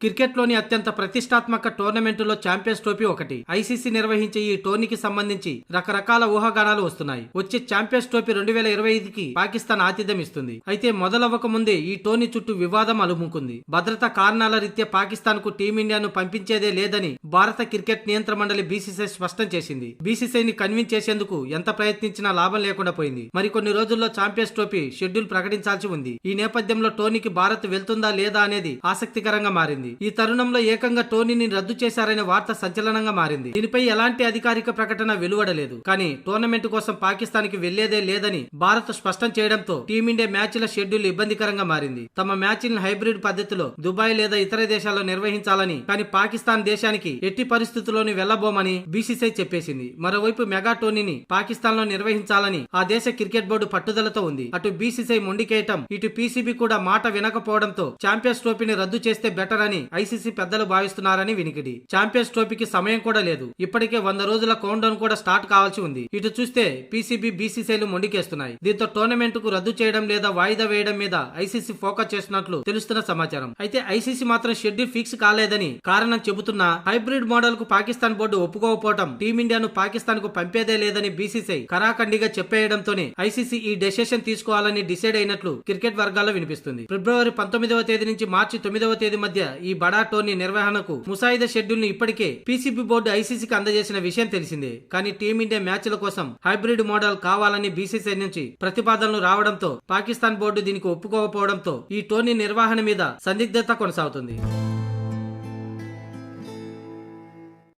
క్రికెట్లోని అత్యంత ప్రతిష్టాత్మక టోర్నమెంటులో champions trophy ఒకటి. ఐసీసీ నిర్వహించే ఈ టోర్నీకి సంబంధించి రకరకాల ఊహాగానాలు వస్తున్నాయి. వచ్చే ఛాంపియన్స్ ట్రోఫీ 2025కి పాకిస్తాన్ ఆతిథ్యం ఇస్తుంది. అయితే మొదలవ్వక ముందే ఈ టోర్నీ చుట్టూ వివాదం అలుముకుంది. భద్రతా కారణాల రీత్యా పాకిస్తాన్ కు టీమిండియాను పంపించేదే లేదని భారత క్రికెట్ నియంత్రణ మండలి బీసీసీఐ స్పష్టం చేసింది. బీసీసీఐని కన్విన్స్ చేసేందుకు ఎంత ప్రయత్నించినా లాభం లేకుండా పోయింది. మరికొన్ని రోజుల్లో ఛాంపియన్స్ ట్రోఫీ షెడ్యూల్ ప్రకటించాల్సి ఉంది. ఈ నేపథ్యంలో టోర్నీకి భారత్ వెళ్తుందా లేదా అనేది ఆసక్తికరంగా మారింది. ఈ తరుణంలో ఏకంగా టోర్నీని రద్దు చేశారనే వార్త సంచలనంగా మారింది. దీనిపై ఎలాంటి అధికారిక ప్రకటన వెలువడలేదు. కానీ టోర్నమెంట్ కోసం పాకిస్తాన్ కి వెళ్లేదే లేదని భారత్ స్పష్టం చేయడంతో టీమిండియా మ్యాచ్ల షెడ్యూల్ ఇబ్బందికరంగా మారింది. తమ మ్యాచ్లను హైబ్రిడ్ పద్ధతిలో దుబాయ్ లేదా ఇతర దేశాల్లో నిర్వహించాలని, కానీ పాకిస్తాన్ దేశానికి ఎట్టి పరిస్థితుల్లోని వెళ్లబోమని బీసీసీఐ చెప్పేసింది. మరోవైపు మెగా టోర్నీని పాకిస్తాన్ లో నిర్వహించాలని ఆ దేశ క్రికెట్ బోర్డు పట్టుదలతో ఉంది. అటు బీసీసీఐ మొండికేయటం, ఇటు పీసీబీ కూడా మాట వినకపోవడంతో ఛాంపియన్స్ ట్రోఫీని రద్దు చేస్తే బెటర్ అని ఐసీసీ పెద్దలు భావిస్తున్నారని వినికిడి. ఛాంపియన్స్ ట్రోఫీకి సమయం కూడా లేదు. ఇప్పటికే 100 రోజుల కౌంట్ డౌన్ కూడా స్టార్ట్ కావాల్సి ఉంది. ఇటు చూస్తే పీసీబీ, బీసీసీఐలు మొండికేస్తున్నాయి. దీంతో టోర్నమెంట్ కు రద్దు చేయడం లేదా వాయిదా వేయడం మీద ఐసీసీ ఫోకస్ చేస్తున్నట్లు తెలుస్తున్న సమాచారం. అయితే ఐసీసీ మాత్రం షెడ్యూల్ ఫిక్స్ కాలేదని కారణం చెబుతున్నా హైబ్రిడ్ మోడల్ కు పాకిస్తాన్ బోర్డు ఒప్పుకోకపోవడం, టీమిండియాను పాకిస్తాన్ కు పంపేదే లేదని బీసీసీఐ కరాఖండిగా చెప్పేయడంతోనే ఐసీసీ ఈ డెసిషన్ తీసుకోవాలని డిసైడ్ అయినట్లు క్రికెట్ వర్గాల్లో వినిపిస్తుంది. ఫిబ్రవరి 19వ తేదీ నుంచి మార్చి 9వ తేదీ మధ్య ఈ బడా టోర్నీ నిర్వహణకు ముసాయిదా షెడ్యూల్ ని ఇప్పటికే పీసీబీ బోర్డు ఐసీసీకి అందజేసిన విషయం తెలిసిందే. కానీ టీమిండియా మ్యాచ్ల కోసం హైబ్రిడ్ మోడల్ కావాలని బీసీసీఐ నుంచి ప్రతిపాదనలు రావడంతో పాకిస్తాన్ బోర్డు దీనికి ఒప్పుకోకపోవడంతో ఈ టోర్నీ నిర్వహణ మీద సందిగ్ధత కొనసాగుతుంది.